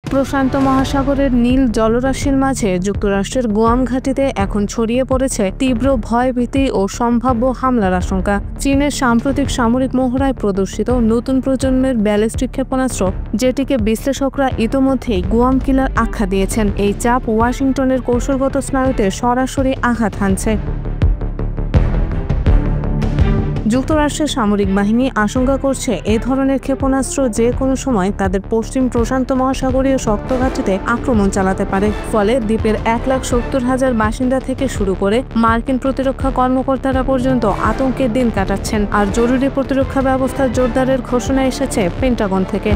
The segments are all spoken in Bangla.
প্রশান্ত মহাসাগরের নীল জলরাশির মাঝে যুক্তরাষ্ট্রের গুয়াম ঘাঁটিতে এখন ছড়িয়ে পড়েছে তীব্র ভয়ভীতি ও সম্ভাব্য হামলার আশঙ্কা। চীনের সাম্প্রতিক সামরিক মহড়ায় প্রদর্শিত নতুন প্রজন্মের ব্যালিস্টিক ক্ষেপণাস্ত্র, যেটিকে বিশ্লেষকরা ইতোমধ্যেই গুয়াম কিলার আখ্যা দিয়েছেন, এই চাপ ওয়াশিংটনের কৌশলগত স্নায়ুতে সরাসরি আঘাত হানছে। যুক্তরাষ্ট্রের সামরিক বাহিনী আশঙ্কা করছে এ ধরনের ক্ষেপণাস্ত্র যে কোনো সময় তাদের পশ্চিম প্রশান্ত মহাসাগরীয় শক্ত ঘাঁটিতে আক্রমণ চালাতে পারে। ফলে দ্বীপের 1,70,000 বাসিন্দা থেকে শুরু করে মার্কিন প্রতিরক্ষা কর্মকর্তারা পর্যন্ত আতঙ্কের দিন কাটাচ্ছেন। আর জরুরি প্রতিরক্ষা ব্যবস্থা জোরদারের ঘোষণা এসেছে পেন্টাগন থেকে।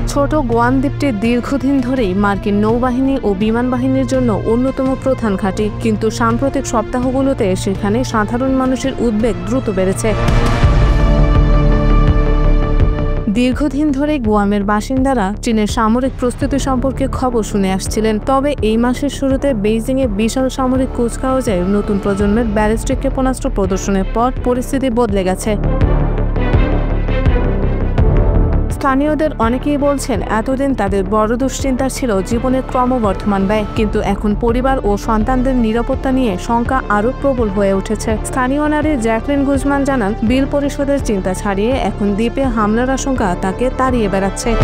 ছোট গুয়াম দ্বীপটি দীর্ঘদিন ধরেই মার্কিন নৌবাহিনী ও বিমান বাহিনীর জন্য অন্যতম প্রধান ঘাঁটি, কিন্তু সাম্প্রতিক সপ্তাহগুলোতে সেখানে সাধারণ মানুষের উদ্বেগ দ্রুত বেড়েছে। দীর্ঘদিন ধরে গুয়ামের বাসিন্দারা চীনের সামরিক প্রস্তুতি সম্পর্কে খবর শুনে আসছিলেন। তবে এই মাসের শুরুতে বেইজিংয়ে বিশাল সামরিক কুচকাওয়াজে নতুন প্রজন্মের ব্যালিস্টিক ক্ষেপণাস্ত্র প্রদর্শনের পর পরিস্থিতি বদলে গেছে। স্থানীয়দের অনেকেই বলছেন, এতদিন তাদের বড় দুশ্চিন্তা ছিল জীবনের ক্রমবর্ধমান ব্যয়, কিন্তু এখন পরিবার ও সন্তানদের নিরাপত্তা নিয়ে শঙ্কা আরও প্রবল হয়ে উঠেছে। স্থানীয় নারী জ্যাকলিন গুজমান জানান, বিল পরিশোধের চিন্তা ছাড়িয়ে এখন দ্বীপে হামলার আশঙ্কা তাকে তাড়িয়ে বেড়াচ্ছে।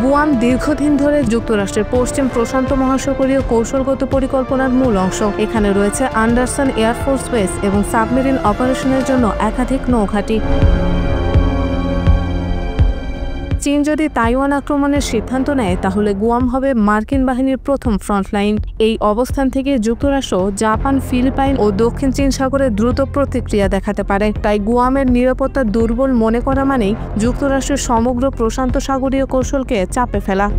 গুয়াম দীর্ঘদিন ধরে যুক্তরাষ্ট্রের পশ্চিম প্রশান্ত মহাসাগরীয় কৌশলগত পরিকল্পনার মূল অংশ। এখানে রয়েছে অ্যান্ডারসন এয়ারফোর্স বেস এবং সাবমেরিন অপারেশনের জন্য একাধিক নৌঘাঁটি। চীন যদি তাইওয়ান আক্রমণের সিদ্ধান্ত নেয়, তাহলে গুয়াম হবে মার্কিন বাহিনীর প্রথম ফ্রন্টলাইন। এই অবস্থান থেকে যুক্তরাষ্ট্র, জাপান, ফিলিপাইন ও দক্ষিণ চীন সাগরে দ্রুত প্রতিক্রিয়া দেখাতে পারে। তাই গুয়ামের নিরাপত্তা দুর্বল মনে করা মানেই যুক্তরাষ্ট্রের সমগ্র প্রশান্ত সাগরীয় কৌশলকে চাপে ফেলা।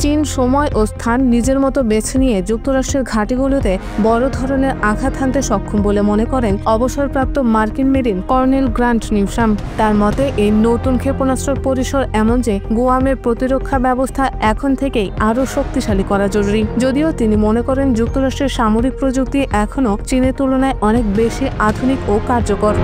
চীন সময় ও স্থান নিজের মতো বেছে নিয়ে যুক্তরাষ্ট্রের ঘাঁটিগুলোতে বড় ধরনের আঘাত হানতে সক্ষম বলে মনে করেন অবসরপ্রাপ্ত মার্কিন মেরিন কর্নেল গ্রান্ট নিউসাম। তার মতে, এই নতুন ক্ষেপণাস্ত্রের পরিসর এমন যে গুয়ামের প্রতিরক্ষা ব্যবস্থা এখন থেকেই আরও শক্তিশালী করা জরুরি। যদিও তিনি মনে করেন যুক্তরাষ্ট্রের সামরিক প্রযুক্তি এখনও চীনের তুলনায় অনেক বেশি আধুনিক ও কার্যকর।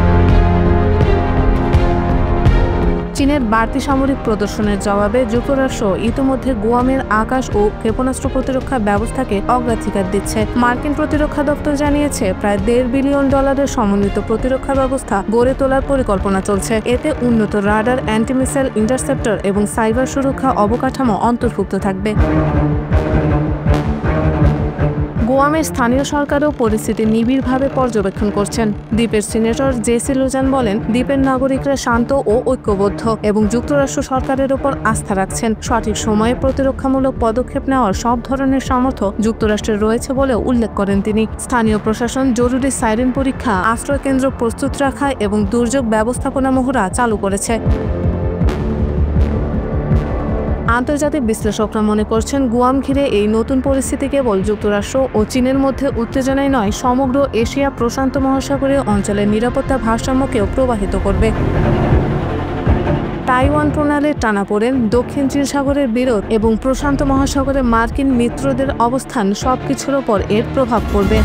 চীনের বাড়তি সামরিক প্রদর্শনের জবাবে যুক্তরাষ্ট্র ইতিমধ্যে গুয়ামের আকাশ ও ক্ষেপণাস্ত্র প্রতিরক্ষা ব্যবস্থাকে অগ্রাধিকার দিচ্ছে। মার্কিন প্রতিরক্ষা দপ্তর জানিয়েছে, প্রায় $1.5 বিলিয়ন সমন্বিত প্রতিরক্ষা ব্যবস্থা গড়ে তোলার পরিকল্পনা চলছে। এতে উন্নত রাডার, অ্যান্টি-মিসাইল ইন্টারসেপ্টর এবং সাইবার সুরক্ষা অবকাঠামো অন্তর্ভুক্ত থাকবে। গুয়ামের স্থানীয় সরকারও পরিস্থিতি নিবিড়ভাবে পর্যবেক্ষণ করছেন। দ্বীপের সিনেটর জেসি লুজান বলেন, দ্বীপের নাগরিকরা শান্ত ও ঐক্যবদ্ধ এবং যুক্তরাষ্ট্র সরকারের উপর আস্থা রাখছেন। সঠিক সময়ে প্রতিরক্ষামূলক পদক্ষেপ নেওয়ার সব ধরনের সামর্থ্য যুক্তরাষ্ট্রের রয়েছে বলেও উল্লেখ করেন তিনি। স্থানীয় প্রশাসন জরুরি সাইরেন পরীক্ষা, আশ্রয়কেন্দ্র প্রস্তুত রাখা এবং দুর্যোগ ব্যবস্থাপনা মহড়া চালু করেছে। আন্তর্জাতিক বিশ্লেষকরা মনে করছেন, গুয়াম ঘিরে এই নতুন পরিস্থিতি কেবল যুক্তরাষ্ট্র ও চীনের মধ্যে উত্তেজনাই নয়, সমগ্র এশিয়া প্রশান্ত মহাসাগরীয় অঞ্চলের নিরাপত্তা ভারসাম্যকেও প্রভাবিত করবে। তাইওয়ান প্রণালীর টানাপোড়েন, দক্ষিণ চীন সাগরের বিরোধ এবং প্রশান্ত মহাসাগরে মার্কিন মিত্রদের অবস্থান, সবকিছুর ওপর এর প্রভাব পড়বে।